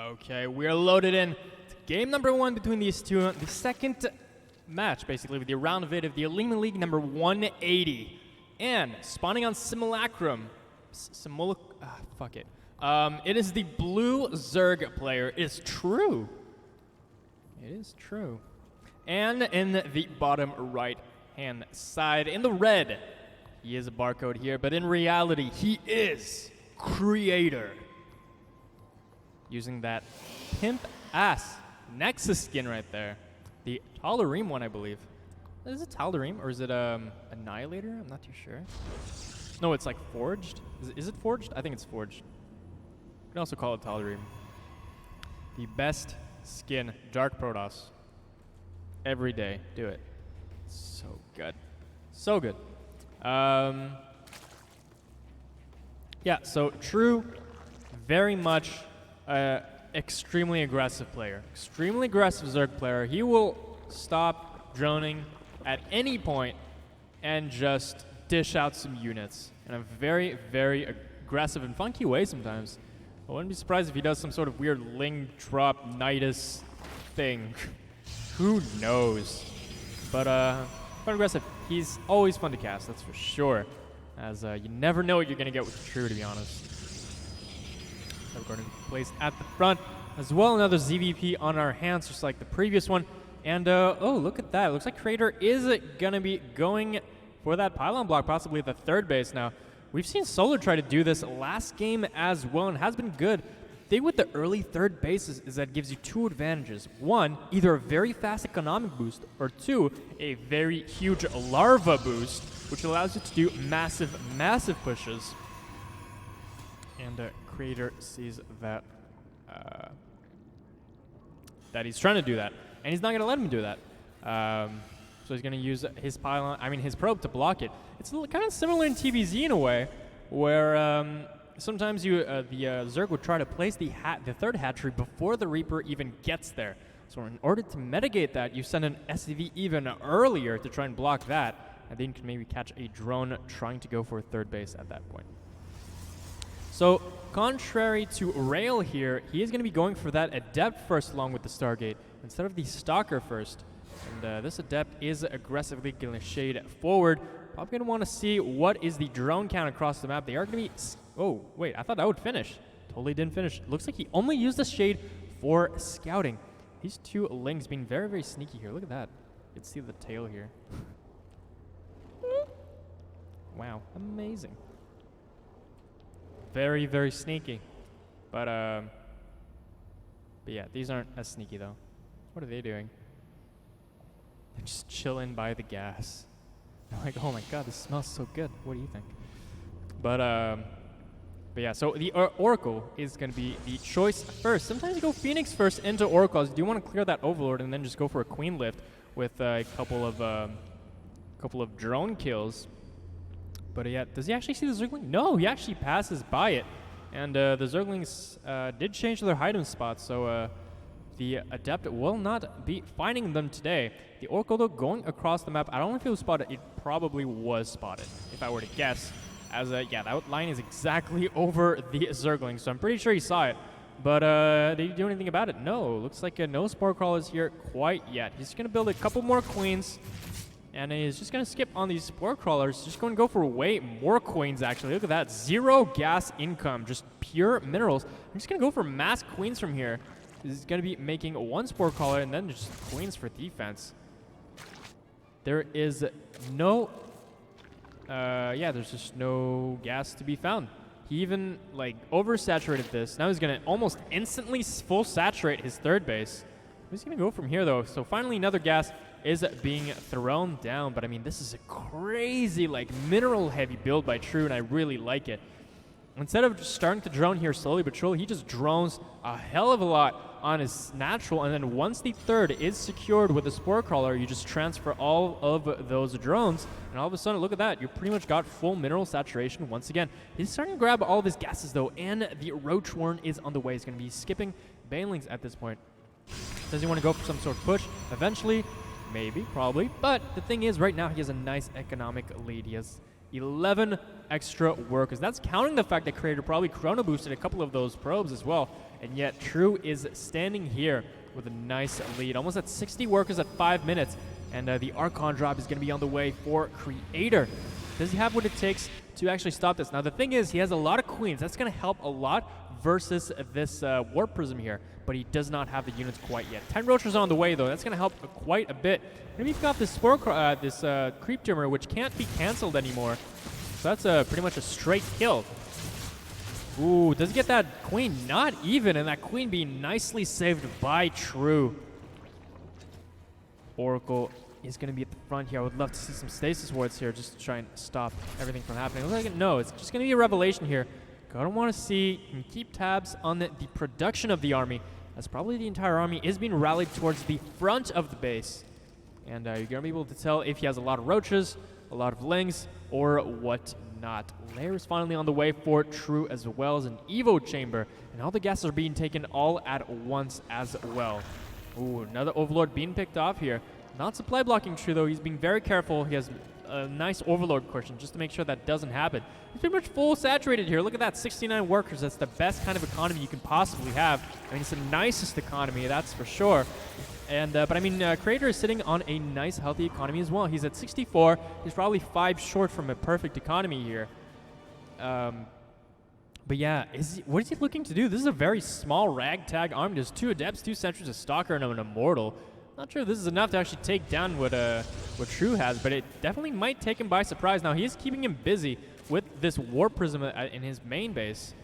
Okay, we're loaded in to game number 1 between these two. The second match, basically, with the round of it of the Olimoleague number 180. And spawning on Simulacrum. Fuck it. It is the blue Zerg player. It's true. It is true. And in the bottom right-hand side, in the red, he is a barcode here, but in reality, he is Creator. Using that pimp-ass Nexus skin right there. The Tal'Darim one, I believe. Is it Tal'Darim or is it Annihilator? I'm not too sure. No, it's like Forged. Is it Forged? I think it's Forged. You can also call it Tal'Darim. The best skin, Dark Protoss. Every day, do it. So good. So good. Yeah, so True, very much extremely aggressive player. Extremely aggressive Zerg player. He will stop droning at any point and just dish out some units in a very, very aggressive and funky way sometimes. I wouldn't be surprised if he does some sort of weird Ling drop Nidus thing. Who knows? But quite aggressive. He's always fun to cast, that's for sure. As you never know what you're gonna get with True, to be honest. So we're going to be placed at the front as well. Another ZVP on our hands, just like the previous one. And oh, look at that! It looks like Creator is gonna be going for that pylon block, possibly at the third base now. We've seen Solar try to do this last game as well, and has been good. The thing with the early third bases is that it gives you two advantages. One, either a very fast economic boost, or two, a very huge larva boost, which allows you to do massive, massive pushes. And Creator sees that that he's trying to do that, and he's not going to let him do that. So he's going to use his his probe to block it. It's kind of similar in TBZ in a way, where sometimes the Zerg would try to place the third hatchery before the Reaper even gets there. So in order to mitigate that, you send an SCV even earlier to try and block that, and then you can maybe catch a drone trying to go for a third base at that point. So, contrary to Rail here, he is going to be going for that Adept first along with the Stargate, instead of the Stalker first. And this Adept is aggressively going to shade forward. Probably going to want to see what is the drone count across the map. They are going to be... Oh, wait, I thought that would finish. Totally didn't finish. Looks like he only used the shade for scouting. These two Lings being very, very sneaky here. Look at that. You can see the tail here. Wow, amazing. Very, very sneaky. But yeah, these aren't as sneaky though. What are they doing? They're just chilling by the gas. They're like, oh my god, this smells so good. What do you think? But yeah, so the Oracle is going to be the choice first. Sometimes you go Phoenix first into Oracle. You do want to clear that Overlord and then just go for a Queen lift with a couple of drone kills. But yeah, does he actually see the Zergling? No, he actually passes by it. And the Zerglings did change their item spots, so the Adept will not be finding them today. The Oracle, though, going across the map, I don't know if it was spotted. It probably was spotted, if I were to guess. As yeah, that line is exactly over the Zergling, so I'm pretty sure he saw it. But did he do anything about it? No, looks like no Spore Crawlers here quite yet. He's going to build a couple more Queens. And he's just going to skip on these Spore Crawlers. Just going to go for way more Queens, actually. Look at that. 0 gas income. Just pure minerals. I'm just going to go for mass Queens from here. He's going to be making 1 Spore Crawler and then just Queens for defense. There is no... yeah, there's just no gas to be found. He even, like, oversaturated this. Now he's going to almost instantly full saturate his third base. He's going to go from here, though. So finally another gas is being thrown down, but I mean, this is a crazy, like, mineral-heavy build by True, and I really like it. Instead of just starting to drone here slowly but surely, he just drones a hell of a lot on his natural, and then once the third is secured with the Spore Crawler, you just transfer all of those drones, and all of a sudden, look at that, you pretty much got full mineral saturation once again. He's starting to grab all of his gases, though, and the Roach Warren is on the way. He's going to be skipping Banelings at this point. Does he want to go for some sort of push? Eventually, maybe, probably. But the thing is, right now, he has a nice economic lead. He has 11 extra workers. That's counting the fact that Creator probably chrono boosted a couple of those probes as well. And yet True is standing here with a nice lead. Almost at 60 workers at 5 minutes. And the Archon drop is going to be on the way for Creator. Does he have what it takes to actually stop this? Now the thing is, he has a lot of queens. That's going to help a lot versus this Warp Prism here. But he does not have the units quite yet. 10 Roaches on the way though. That's going to help quite a bit. Maybe you've got this Creep Tumor, which can't be cancelled anymore. So that's pretty much a straight kill. Ooh, does he get that queen? Not even, and that queen being nicely saved by True. Oracle is going to be at the front here. I would love to see some stasis wards here just to try and stop everything from happening. Looks like no, it's just going to be a revelation here. I don't want to see and keep tabs on the production of the army, as probably the entire army is being rallied towards the front of the base. And you're going to be able to tell if he has a lot of roaches, a lot of lings, or what not. Lair is finally on the way for True, as well as an Evo Chamber. And all the gases are being taken all at once as well. Ooh, another Overlord being picked off here. Not supply blocking True, though. He's being very careful. He has a nice Overlord cushion just to make sure that doesn't happen. He's pretty much full saturated here. Look at that, 69 workers. That's the best kind of economy you can possibly have. I mean, it's the nicest economy, that's for sure. And but I mean, Creator is sitting on a nice, healthy economy as well. He's at 64. He's probably 5 short from a perfect economy here. But yeah, what is he looking to do? This is a very small ragtag army. There's 2 Adepts, 2 Sentries, a Stalker, and an Immortal. Not sure if this is enough to actually take down what True has, but it definitely might take him by surprise. Now, he is keeping him busy with this Warp Prism in his main base.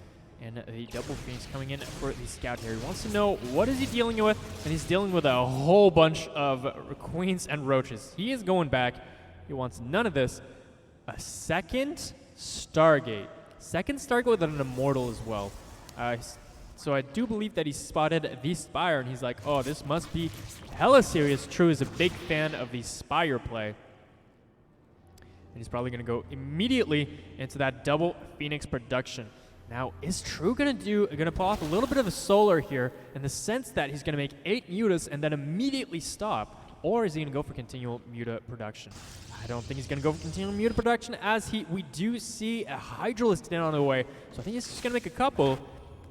And the Double Phoenix coming in for the Scout here. He wants to know what is he dealing with, and he's dealing with a whole bunch of Queens and Roaches. He is going back. He wants none of this. A second Stargate. Second Stargate with an Immortal as well. So I do believe that he spotted the Spire, and he's like, oh, this must be hella serious. True is a big fan of the Spire play. And he's probably going to go immediately into that Double Phoenix production. Now, is True going to pull off a little bit of a solar here in the sense that he's going to make 8 mutas and then immediately stop? Or is he going to go for continual muta production? I don't think he's going to go for continual muta production, as we do see a Hydralisk down on the way. So I think he's just going to make a couple.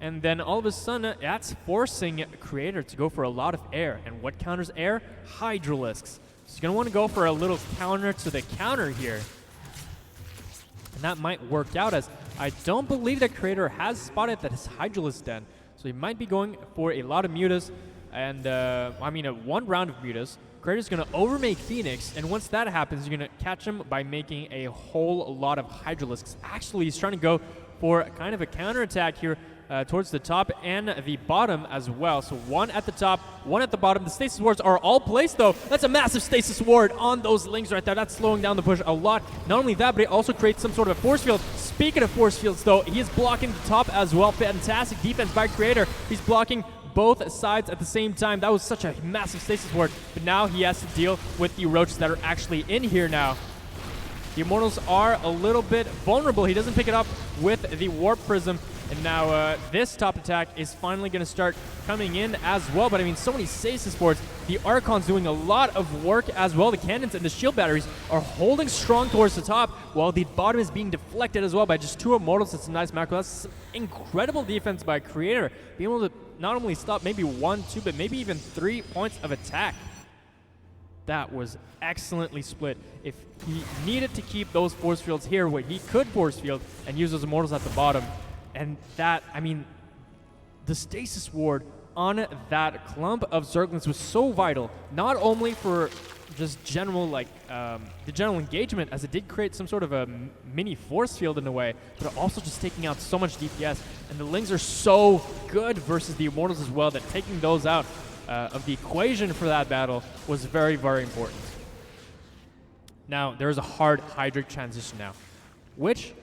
And then all of a sudden, that's forcing Creator to go for a lot of air. And what counters air? Hydralisks. So he's going to want to go for a little counter to the counter here. And that might work out, as I don't believe that Creator has spotted that his Hydralisk den. So he might be going for a lot of mutas. And, I mean, 1 round of mutas. Creator's going to overmake Phoenix. And once that happens, you're going to catch him by making a whole lot of Hydralisks. Actually, he's trying to go for kind of a counterattack here. Towards the top and the bottom as well. So 1 at the top, 1 at the bottom. The stasis wards are all placed, though. That's a massive stasis ward on those lings right there. That's slowing down the push a lot. Not only that, but it also creates some sort of a force field. Speaking of force fields, though, he is blocking the top as well. Fantastic defense by Creator. He's blocking both sides at the same time. That was such a massive stasis ward. But now he has to deal with the roaches that are actually in here now. The Immortals are a little bit vulnerable. He doesn't pick it up with the Warp Prism. And now this top attack is finally going to start coming in as well. But I mean, so many stasis wards. The Archon's doing a lot of work as well. The cannons and the shield batteries are holding strong towards the top, while the bottom is being deflected as well by just 2 Immortals. It's a nice macro. That's incredible defense by Creator. Being able to not only stop maybe 1, 2, but maybe even 3 points of attack. That was excellently split. If he needed to keep those force fields here, where he could force field and use those Immortals at the bottom. And that, I mean, the stasis ward on that clump of Zerglings was so vital, not only for just general, like, the general engagement, as it did create some sort of a mini force field in a way, but also just taking out so much DPS. And the Lings are so good versus the Immortals as well, that taking those out of the equation for that battle was very, very important. Now, there is a hard Hydric transition now, which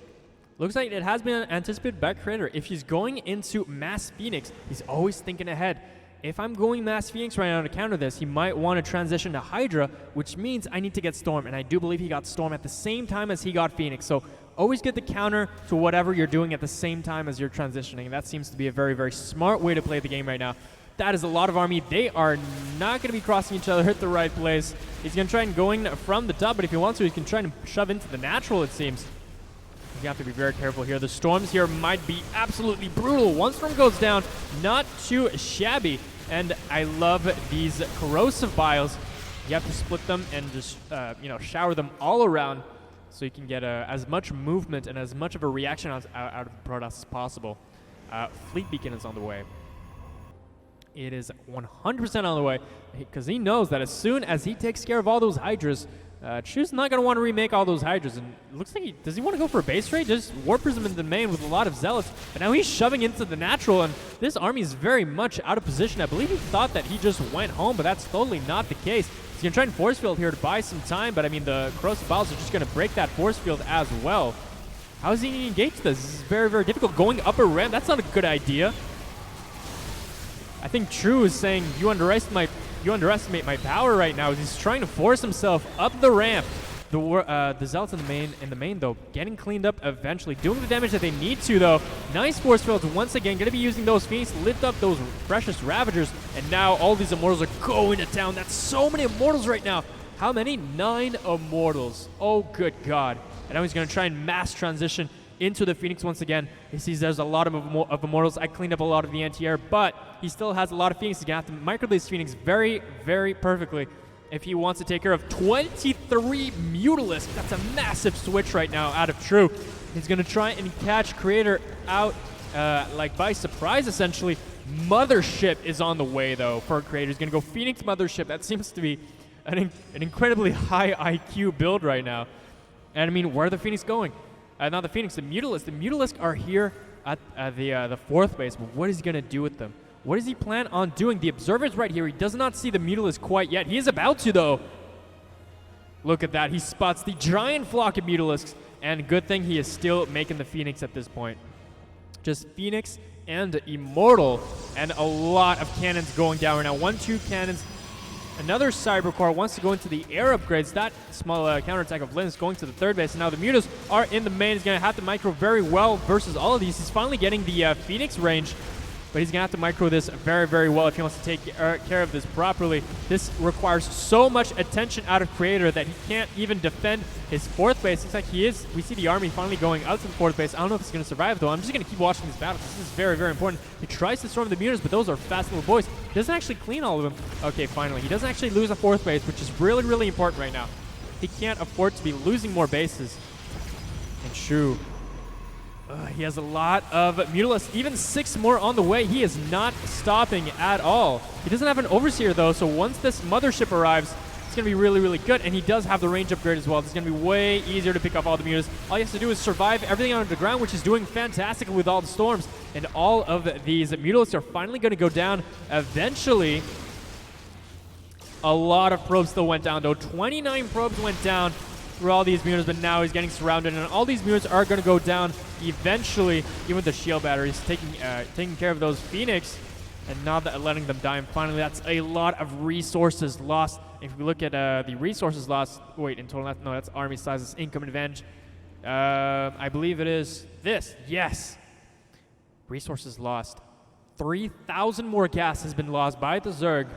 looks like it has been anticipated by Creator. If he's going into Mass Phoenix, he's always thinking ahead. If I'm going Mass Phoenix right now to counter this, he might want to transition to Hydra, which means I need to get Storm. And I do believe he got Storm at the same time as he got Phoenix. So always get the counter to whatever you're doing at the same time as you're transitioning. That seems to be a very, very smart way to play the game right now. That is a lot of army. They are not going to be crossing each other at the right place. He's going to try and going from the top, but if he wants to, he can try and shove into the natural, it seems. You have to be very careful here. The storms here might be absolutely brutal. One storm goes down, not too shabby. And I love these corrosive biles. You have to split them and just, shower them all around so you can get as much movement and as much of a reaction out of the Protoss as possible. Fleet Beacon is on the way. It is 100% on the way because he knows that as soon as he takes care of all those Hydras, Chu's not going to want to remake all those Hydras. And it looks like does he want to go for a base raid? Just Warp Prism in the main with a lot of Zealots. But now he's shoving into the natural, and this army is very much out of position. I believe he thought that he just went home, but that's totally not the case. He's going to try and force field here to buy some time, but I mean, the Corrosive Biles are just going to break that force field as well. How is he going to engage this? This is very, very difficult. Going up a ramp, that's not a good idea. I think True is saying, you underestimate my power right now. He's trying to force himself up the ramp. The Zealots in the main though, getting cleaned up eventually, doing the damage that they need to though. Nice force fields once again, gonna be using those Phoenix to lift up those precious Ravagers, and now all these Immortals are going to town. That's so many Immortals right now. How many? 9 Immortals. Oh good God. And now he's gonna try and mass transition into the Phoenix once again. He sees there's a lot of Immortals. I cleaned up a lot of the anti-air, but he still has a lot of Phoenix. He's going to have to micro these Phoenix very, very perfectly if he wants to take care of 23 Mutalisks. That's a massive switch right now out of True. He's going to try and catch Creator out like by surprise, essentially. Mothership is on the way, though, for Creator. He's going to go Phoenix Mothership. That seems to be an incredibly high IQ build right now. And, I mean, where are the Phoenix going? Not the Phoenix, the Mutalisk. The Mutalisk are here at the 4th base, but what is he going to do with them? What does he plan on doing? The Observer's right here. He does not see the Mutalisk quite yet. He is about to, though. Look at that. He spots the giant flock of Mutalisks, and good thing he is still making the Phoenix at this point. Just Phoenix and Immortal, and a lot of cannons going down right now. 1-2 cannons. Another Cybercore wants to go into the air upgrades. That small counterattack of Lynn is going to the 3rd base. And now the Mutas are in the main. He's going to have to micro very well versus all of these. He's finally getting the Phoenix range, but he's going to have to micro this very, very well if he wants to take care of this properly. This requires so much attention out of Creator that he can't even defend his 4th base. Looks like he is. We see the army finally going out to the 4th base. I don't know if he's going to survive, though. I'm just going to keep watching these battles. This is very, very important. He tries to storm the Mutas, but those are fast little boys. He doesn't actually clean all of them. Okay, finally. He doesn't actually lose a 4th base, which is really, really important right now. He can't afford to be losing more bases. And True. He has a lot of Mutalisks, even 6 more on the way. He is not stopping at all. He doesn't have an Overseer, though, so once this Mothership arrives, it's going to be really, really good. And he does have the range upgrade as well. It's going to be way easier to pick up all the Mutas. All he has to do is survive everything under the ground, which is doing fantastically with all the storms. And all of these Mutalisks are finally going to go down eventually. A lot of probes still went down, though. 29 probes went down through all these Mutas, but now he's getting surrounded, and all these Mutas are going to go down eventually. Even with the shield batteries, taking care of those Phoenix and not letting them die. And finally, that's a lot of resources lost. If we look at the resources lost, wait, in total, no, that's army sizes, income advantage. I believe it is this. Yes, resources lost. 3,000 more gas has been lost by the Zerg,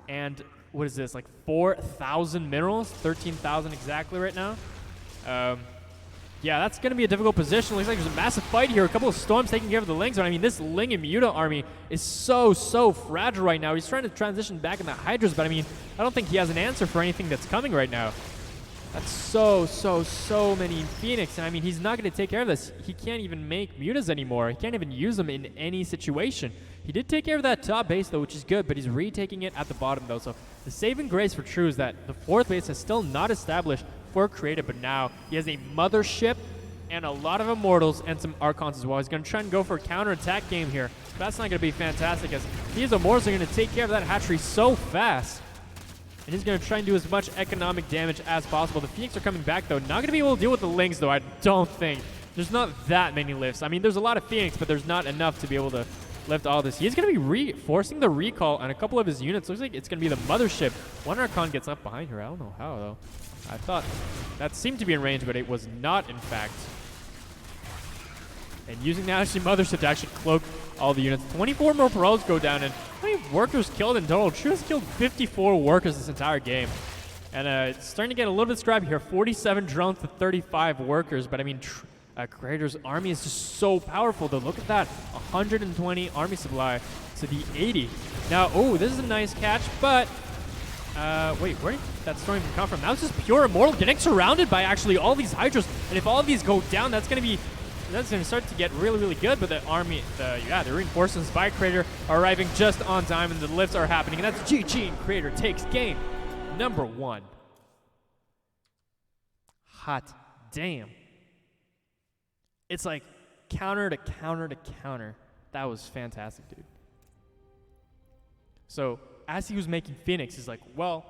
and what is this, like 4,000 minerals? 13,000 exactly right now. Yeah, that's going to be a difficult position. Looks like there's a massive fight here. A couple of storms taking care of the Lings. But I mean, this Ling and Muta army is so fragile right now. He's trying to transition back in the Hydras, but I mean, I don't think he has an answer for anything that's coming right now. That's so many Phoenix. And I mean, he's not going to take care of this. He can't even make Mutas anymore. He can't even use them in any situation. He did take care of that top base, though, which is good, but he's retaking it at the bottom, though. So the saving grace for True is that the 4th base is still not established for Creative, but now he has a Mothership and a lot of Immortals and some Archons as well. He's going to try and go for a counterattack game here. But that's not going to be fantastic, as these Immortals are going to take care of that hatchery so fast. And he's going to try and do as much economic damage as possible. The Phoenix are coming back, though. Not going to be able to deal with the Lings, though, I don't think. There's not that many lifts. I mean, there's a lot of Phoenix, but there's not enough to be able to lift all this. He's going to be forcing the recall on a couple of his units. Looks like it's going to be the Mothership. One Archon gets up behind her. I don't know how, though. I thought that seemed to be in range, but it was not, in fact. And using the actually Mothership to actually cloak all the units. 24 more probes go down, and how many workers killed in total? True has killed 54 workers this entire game. And it's starting to get a little bit scrappy here. 47 drones to 35 workers, but I mean, Creator's army is just so powerful, though. Look at that. 120 army supply to the 80. Now, oh, this is a nice catch, but... wait, where did that storm even come from? That was just pure Immortal getting surrounded by actually all these Hydras. And if all of these go down, that's going to start to get really, really good. But the army, the reinforcements by Creator are arriving just on time, and the lifts are happening. And that's GG, and Creator takes game number 1. Hot damn. It's like counter to counter to counter. That was fantastic, dude. So as he was making Phoenix, he's like, well,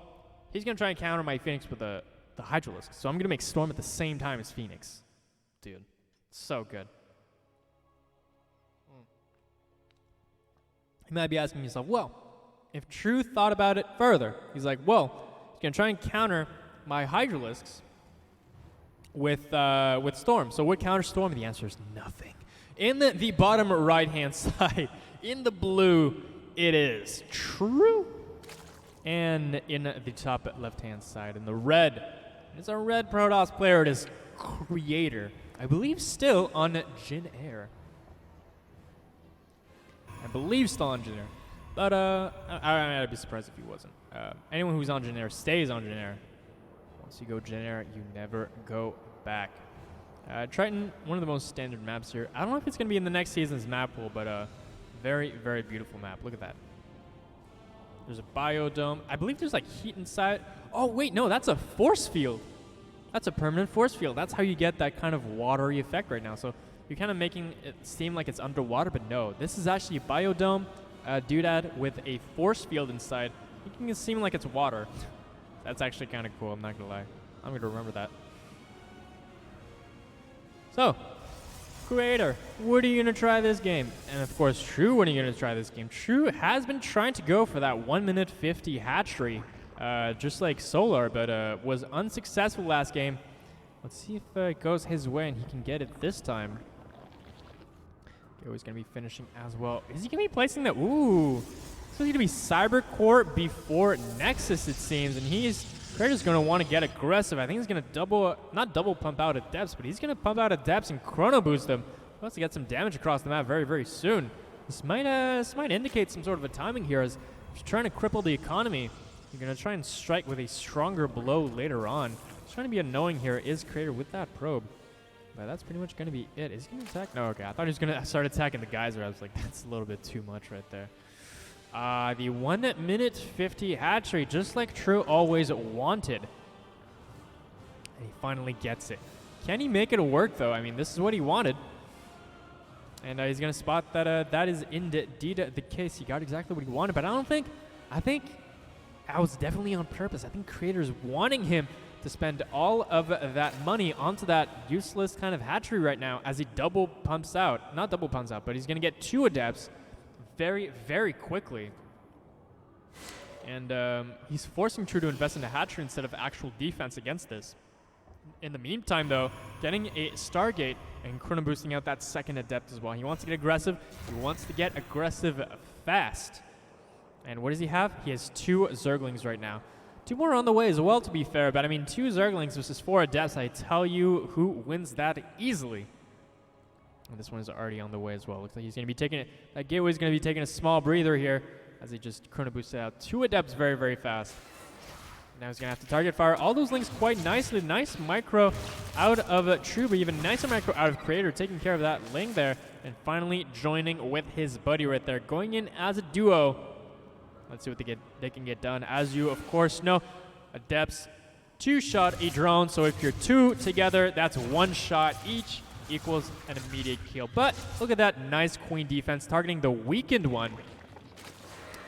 he's going to try and counter my Phoenix with the Hydralisk. So I'm going to make Storm at the same time as Phoenix. Dude, so good. You might be asking yourself, well, if True thought about it further, he's like, well, he's going to try and counter my Hydralisks with Storm. So what counters Storm? The answer is nothing. In the bottom right-hand side, in the blue, it is True. And in the top left-hand side, in the red, it's a red Protoss player. It is Creator. I believe still on Jin Air. I believe still on Jin Air. But I'd be surprised if he wasn't. Anyone who's on Jin Air stays on Jin Air. Once you go Jin Air, you never go back. Triton, one of the most standard maps here. I don't know if it's going to be in the next season's map pool, but very, very beautiful map. Look at that. There's a biodome. I believe there's like heat inside. Oh, wait, no, that's a force field. That's a permanent force field. That's how you get that kind of watery effect right now. So you're kind of making it seem like it's underwater, but no. This is actually a biodome doodad with a force field inside. Making it seem like it's water. That's actually kind of cool, I'm not going to lie. I'm going to remember that. So, Creator, what are you going to try this game? And of course, True, what are you going to try this game? True has been trying to go for that 1 minute 50 hatchery, just like Solar, but was unsuccessful last game. Let's see if it goes his way and he can get it this time. Okay, he's going to be finishing as well. Is he going to be placing that? Ooh. This is going to be Cyber Core before Nexus, it seems, and Creator's going to want to get aggressive. I think he's going to not double pump out at depths, but he's going to pump out at depths and chrono boost them. He wants to get some damage across the map very, very soon. This might indicate some sort of a timing here, as if you're trying to cripple the economy, you're going to try and strike with a stronger blow later on. What's trying to be annoying here is Creator with that probe. But that's pretty much going to be it. Is he going to attack? No, okay. I thought he was going to start attacking the geyser. I was like, that's a little bit too much right there. The 1 minute 50 hatchery, just like True always wanted. And he finally gets it. Can he make it work, though? I mean, this is what he wanted. And he's going to spot that that is indeed the case. He got exactly what he wanted, but I think that was definitely on purpose. I think Creator's wanting him to spend all of that money onto that useless kind of hatchery right now as he double pumps out. Not double pumps out, but he's going to get 2 adepts very, very quickly. And he's forcing True to invest in a hatchery instead of actual defense against this. In the meantime, though, getting a Stargate and chrono boosting out that second adept as well. He wants to get aggressive. He wants to get aggressive fast. And what does he have? He has 2 Zerglings right now. 2 more on the way as well, to be fair. But I mean, 2 Zerglings versus 4 adepts. I tell you who wins that easily. And this one is already on the way as well. Looks like he's going to be taking it. That gateway is going to be taking a small breather here as he just chrono boosted out 2 adepts very, very fast. Now he's going to have to target fire all those links quite nicely. Nice micro out of True, but even nicer micro out of Creator, taking care of that link there. And finally joining with his buddy right there, going in as a duo. Let's see what they can get done. As you, of course, know, adepts 2-shot a drone. So if you're 2 together, that's 1 shot each. Equals an immediate kill. But look at that nice queen defense targeting the weakened one.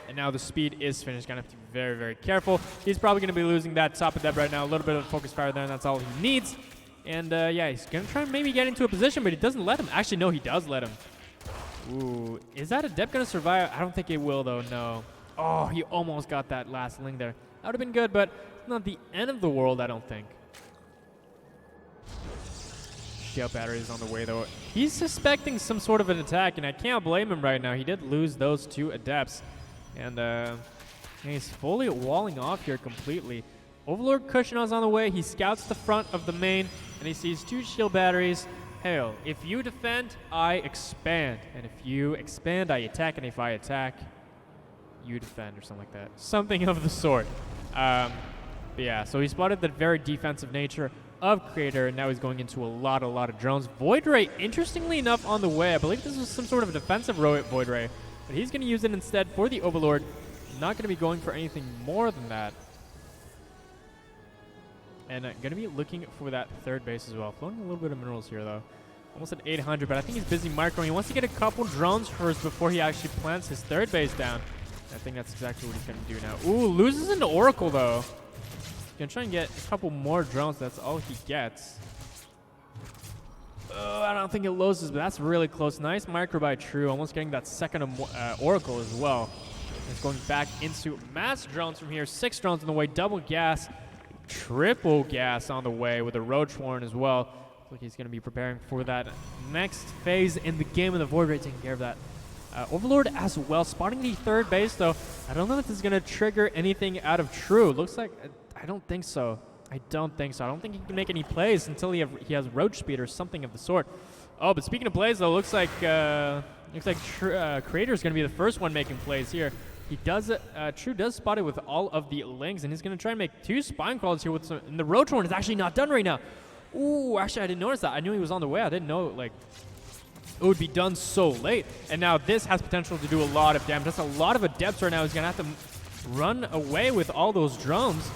And now the speed is finished. Gonna have to be very, very careful. He's probably gonna be losing that top adept right now. A little bit of focus fire there, and that's all he needs. And yeah, he's gonna try and maybe get into a position, but he doesn't let him. Actually, no, he does let him. Ooh, is that adept gonna survive? I don't think it will, though. No. Oh, he almost got that last link there. That would have been good, but it's not the end of the world, I don't think. Shell battery is on the way, though. He's suspecting some sort of an attack, and I can't blame him right now. He did lose those 2 adepts. And he's fully walling off here completely. Overlord Kushna's on the way. He scouts the front of the main, and he sees 2 shield batteries hail. If you defend, I expand. And if you expand, I attack. And if I attack, you defend, or something like that. Something of the sort. But yeah, so he spotted the very defensive nature of Creator, and now he's going into a lot of drones. Void Ray, interestingly enough, on the way. I believe this was some sort of defensive Void Ray, but he's going to use it instead for the Overlord. Not going to be going for anything more than that. And going to be looking for that third base as well. Floating a little bit of minerals here, though. Almost at 800, but I think he's busy microing. He wants to get a couple drones first before he actually plants his third base down. I think that's exactly what he's going to do now. Ooh, loses into Oracle, though. He's going to try and get a couple more drones. That's all he gets. I don't think it loses, but that's really close. Nice micro by True. Almost getting that second Oracle as well. It's going back into mass drones from here. 6 drones on the way. Double gas. Triple gas on the way with a Ro8 as well. Looks like he's going to be preparing for that next phase in the game, of the Void Ray taking care of that. Overlord as well, spotting the third base, though. I don't know if this is going to trigger anything out of True. Looks like, I don't think so. I don't think he can make any plays until he has Roach Speed or something of the sort. Oh, but speaking of plays, though, looks like Creator is going to be the first one making plays here. He does True does spot it with all of the links, and he's going to try and make 2 spine crawlers here with some. And the Ro8 is actually not done right now. Ooh, actually, I didn't notice that. I knew he was on the way. I didn't know, like, it would be done so late. And now this has potential to do a lot of damage. That's a lot of adepts right now. He's going to have to run away with all those drones.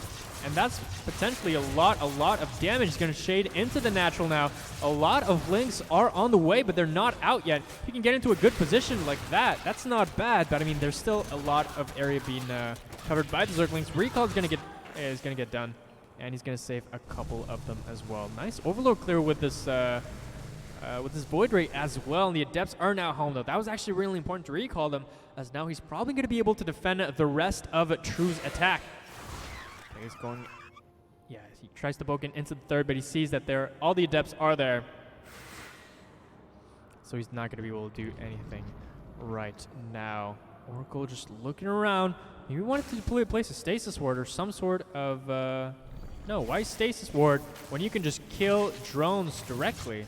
And that's potentially a lot of damage. He's going to shade into the natural now. A lot of links are on the way, but they're not out yet. If you can get into a good position like that, that's not bad. But I mean, there's still a lot of area being covered by the Zerglings. Recall is going to get done, and he's going to save a couple of them as well. Nice Overload clear with this Void Ray as well. And the Adepts are now home, though. That was actually really important to recall them, as now he's probably going to be able to defend the rest of True's attack. He's going, yeah, he tries to poke into the third, but he sees that all the Adepts are there. So he's not going to be able to do anything right now. Oracle just looking around. Maybe wanted to place a Stasis Ward or some sort of, no, why Stasis Ward when you can just kill drones directly?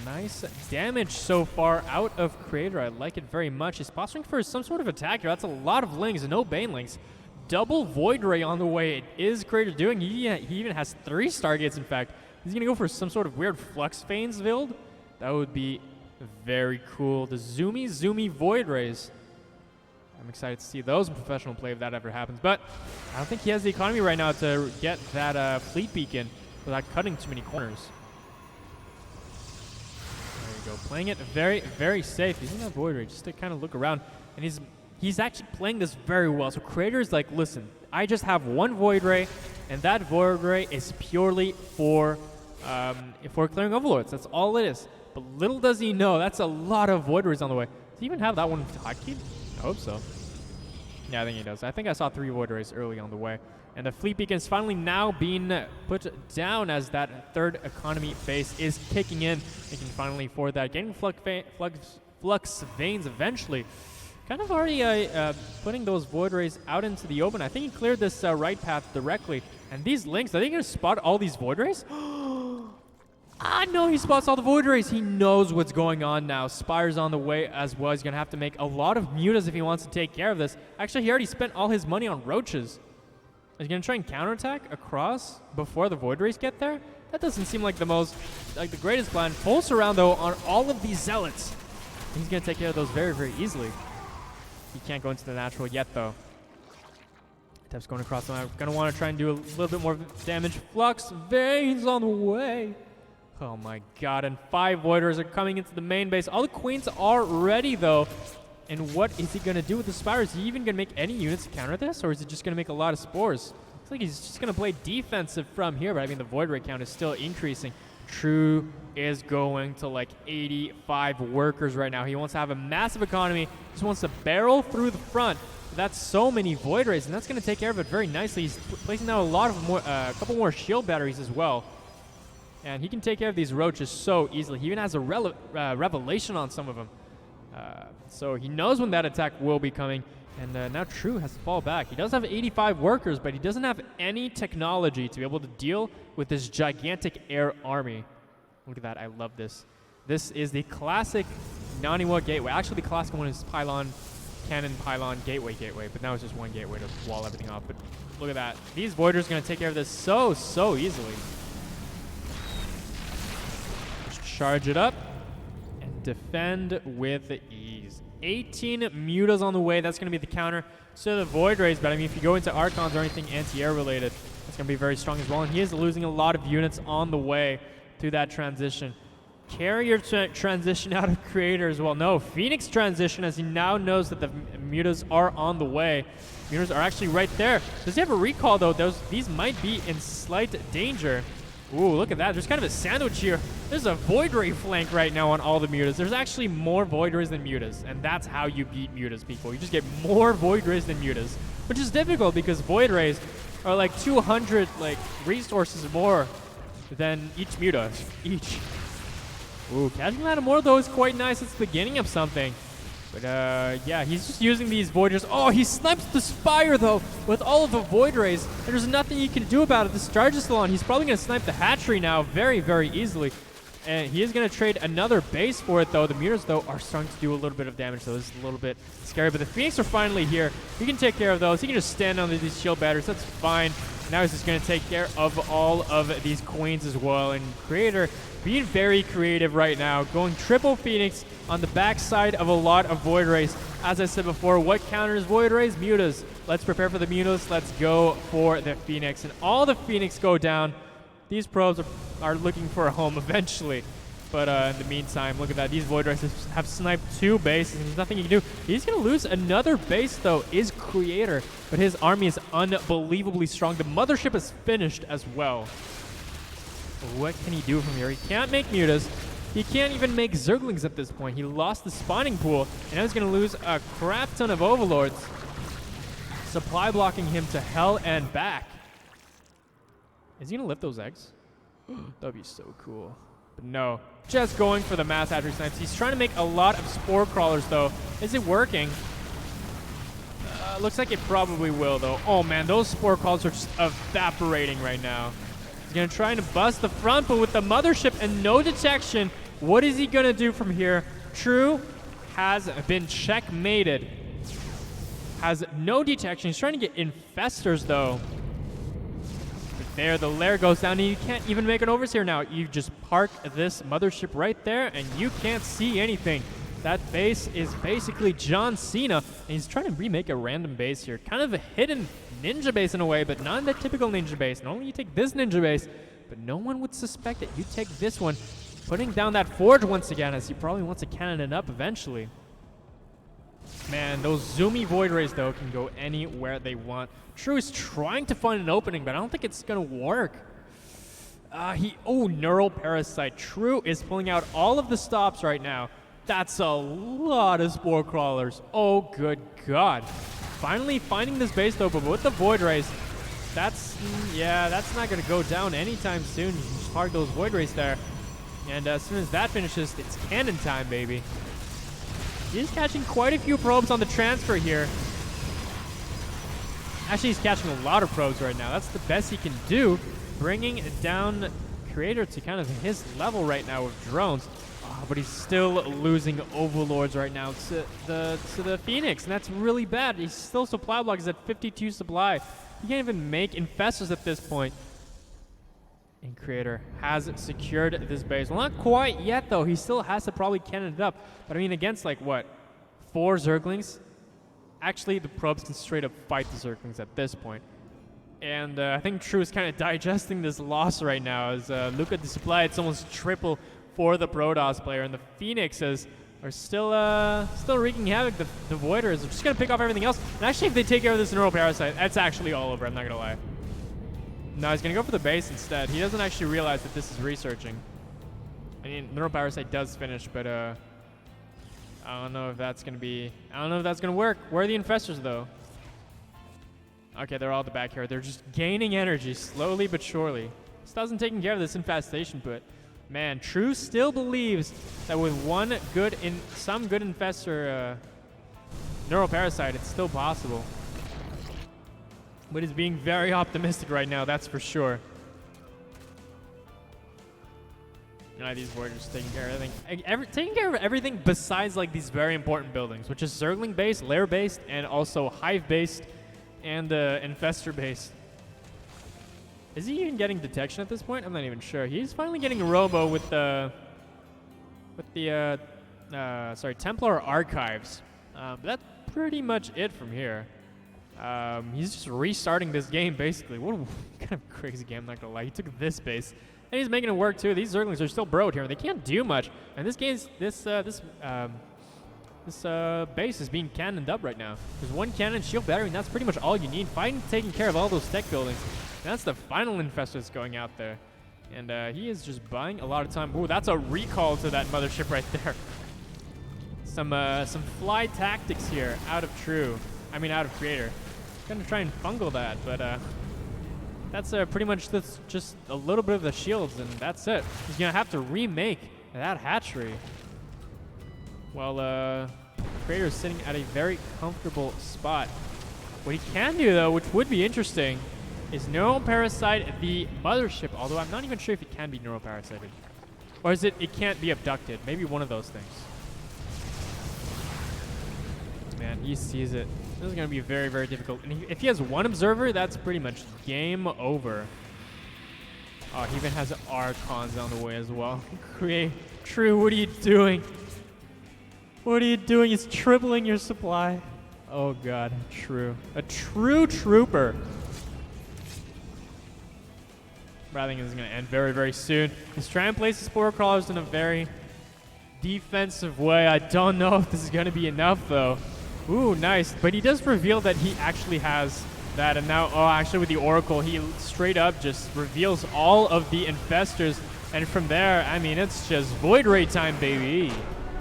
Nice damage so far out of Creator. I like it very much. He's posturing for some sort of attack here. That's a lot of links and no Banelings. Double Void Ray on the way. It is Creator doing. He even has 3 Stargates, in fact. He's going to go for some sort of weird Flux Veins build. That would be very cool. The zoomy Void Rays. I'm excited to see those in professional play if that ever happens. But I don't think he has the economy right now to get that Fleet Beacon without cutting too many corners. There you go. Playing it very, very safe. Using that Void Ray just to kind of look around. And he's actually playing this very well. So Creator's like, listen, I just have 1 Void Ray, and that Void Ray is purely for clearing Overlords. That's all it is. But little does he know, that's a lot of Void Rays on the way. Does he even have that one hotkeyed? I hope so. Yeah, I think he does. I think I saw 3 Void Rays early on the way. And the Fleet Beacon is finally now being put down as that third economy base is kicking in. Making finally for that. Getting Flux Veins eventually. Kind of already putting those Void Rays out into the open. I think he cleared this right path directly. And these links, are they going to spot all these Void Rays? No, he spots all the Void Rays. He knows what's going on now. Spire's on the way as well. He's going to have to make a lot of mutas if he wants to take care of this. Actually, he already spent all his money on roaches. Is he going to try and counterattack across before the Void Rays get there? That doesn't seem like the greatest plan. Full surround, though, on all of these Zealots. He's going to take care of those very, very easily. He can't go into the natural yet, though. Tep's going across the map. Going to want to try and do a little bit more damage. Flux Veins on the way. Oh my god, and 5 Voiders are coming into the main base. All the Queens are ready, though. And what is he going to do with the Spire? Is he even going to make any units to counter this? Or is he just going to make a lot of Spores? Looks like he's just going to play defensive from here. But I mean, the Void Ray count is still increasing. True is going to like 85 workers right now. He wants to have a massive economy. Just wants to barrel through the front. That's so many Void Rays, and that's going to take care of it very nicely. He's placing down a couple more shield batteries as well. And he can take care of these roaches so easily. He even has a revelation on some of them. So he knows when that attack will be coming. And now True has to fall back. He does have 85 workers, but he doesn't have any technology to be able to deal with this gigantic air army. Look at that. I love this. This is the classic Naniwa gateway. Actually, the classic one is pylon, cannon, pylon, gateway. But now it's just one gateway to wall everything off. But look at that. These Voiders are going to take care of this so easily. Just charge it up and defend with ease. 18 Mutas on the way. That's going to be the counter to the Void Rays. But I mean, if you go into Archons or anything anti-air related, it's going to be very strong as well. And he is losing a lot of units on the way to that transition. Carrier transition out of Creator as well. No, Phoenix transition as he now knows that the Mutas are on the way. Mutas are actually right there. Does he have a recall though? These might be in slight danger. Ooh, look at that. There's kind of a sandwich here. There's a Void Ray flank right now on all the Mutas. There's actually more Void Rays than Mutas, and that's how you beat Mutas, people. You just get more Void Rays than Mutas, which is difficult because Void Rays are like 200 like resources more than each Muta. Ooh, catching that more though is quite nice. It's the beginning of something. But yeah, he's just using these Voiders. Oh, he snipes the Spire though with all of the Void Rays. And there's nothing he can do about it. The Charge is still on. He's probably going to snipe the Hatchery now very easily. And he is going to trade another base for it though. The Mutas though are starting to do a little bit of damage, so this is a little bit scary. But the Phoenix are finally here. He can take care of those. He can just stand under these shield batters. That's fine. Now he's just going to take care of all of these Queens as well. And Creator being very creative right now, going triple Phoenix on the backside of a lot of Void Rays. As I said before, what counters Void Rays? Mutas. Let's prepare for the Mutas. Let's go for the Phoenix. And all the Phoenix go down. These probes are looking for a home eventually. But in the meantime, look at that. These Void Rays have sniped 2 bases. There's nothing he can do. He's going to lose another base, though, is Creator. But his army is unbelievably strong. The Mothership is finished as well. What can he do from here? He can't make Mutas. He can't even make Zerglings at this point. He lost the spawning pool, and now he's going to lose a crap ton of Overlords. Supply blocking him to hell and back. Is he going to lift those eggs? That'd be so cool. But no, just going for the mass hatchery snipes. He's trying to make a lot of Spore Crawlers, though. Is it working? Looks like it probably will, though. Oh, man, those Spore Crawlers are just evaporating right now. He's going to try to bust the front, but with the Mothership and no detection, what is he going to do from here? True has been checkmated. Has no detection. He's trying to get Infestors, though. But there, the lair goes down, and you can't even make an Overseer now. You just park this Mothership right there, and you can't see anything. That base is basically John Cena, and he's trying to remake a random base here. Kind of a hidden ninja base in a way, but not the typical ninja base. Normally you take this ninja base, but no one would suspect that you take this one. Putting down that forge once again, as he probably wants to cannon it up eventually. Man, those zoomy Void Rays, though, can go anywhere they want. True is trying to find an opening, but I don't think it's going to work. Neural Parasite. True is pulling out all of the stops right now. That's a lot of Spore Crawlers. Oh, good God. Finally finding this base, though, but with the Void Rays, that's not going to go down anytime soon. You just park those Void Rays there. And as soon as that finishes, it's cannon time, baby. He's catching quite a few probes on the transfer here. Actually, he's catching a lot of probes right now. That's the best he can do, bringing down Creator to kind of his level right now with drones. But he's still losing Overlords right now to the Phoenix, and that's really bad. He's still supply block. He's at 52 supply. He can't even make Infestors at this point. And Creator has secured this base. Well, not quite yet, though. He still has to probably cannon it up. But I mean, against like, what, 4 Zerglings? Actually, the probes can straight up fight the Zerglings at this point. And I think True is kind of digesting this loss right now. As look at the supply, it's almost triple for the Protoss player, and the Phoenixes are still wreaking havoc. The Voiders are just going to pick off everything else. And actually, if they take care of this Neural Parasite, that's actually all over. I'm not going to lie. No, he's going to go for the base instead. He doesn't actually realize that this is researching. I mean, Neural Parasite does finish, but I don't know if that's going to work. Where are the Infestors, though? Okay, they're all at the back here. They're just gaining energy slowly but surely. Still taking care of this infestation, but man, True still believes that with some good Infestor Neural Parasite, it's still possible. But he's being very optimistic right now, that's for sure. These Voyagers taking care of everything. Taking care of everything besides like these very important buildings, which is Zergling based, Lair based, and also Hive based, and Infestor based. Is he even getting detection at this point? I'm not even sure. He's finally getting a Robo with the Templar Archives. But that's pretty much it from here. He's just restarting this game basically. What a kind of crazy game, I'm not gonna lie. He took this base. And he's making it work too. These Zerglings are still broed here. They can't do much. And this base is being cannoned up right now. There's one cannon, shield battery, and that's pretty much all you need. Fighting, taking care of all those tech buildings. And that's the final Infestor that's going out there. And he is just buying a lot of time. Ooh, that's a recall to that mothership right there. Some fly tactics here out of Creator. Gonna try and fungal that, but that's pretty much just a little bit of the shields, and that's it. He's gonna have to remake that hatchery. While Creator is sitting at a very comfortable spot. What he can do, though, which would be interesting, is neuroparasite the mothership. Although I'm not even sure if it can be neuroparasited, or is it can't be abducted? Maybe one of those things. Man, he sees it. This is going to be very, very difficult. And if he has one observer, that's pretty much game over. Oh, he even has Archons on the way as well. True, what are you doing? What are you doing? It's tripling your supply. Oh, God. True. A true trooper. But I think this is going to end very, very soon. He's trying to place the Spore Crawlers in a very defensive way. I don't know if this is going to be enough, though. Ooh, nice. But he does reveal that he actually has that. And now, actually with the Oracle, he straight up just reveals all of the Infestors. And from there, I mean, it's just Void Ray time, baby.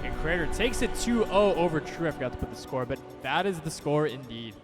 And Creator takes it 2-0 over True. I forgot to put the score, but that is the score indeed.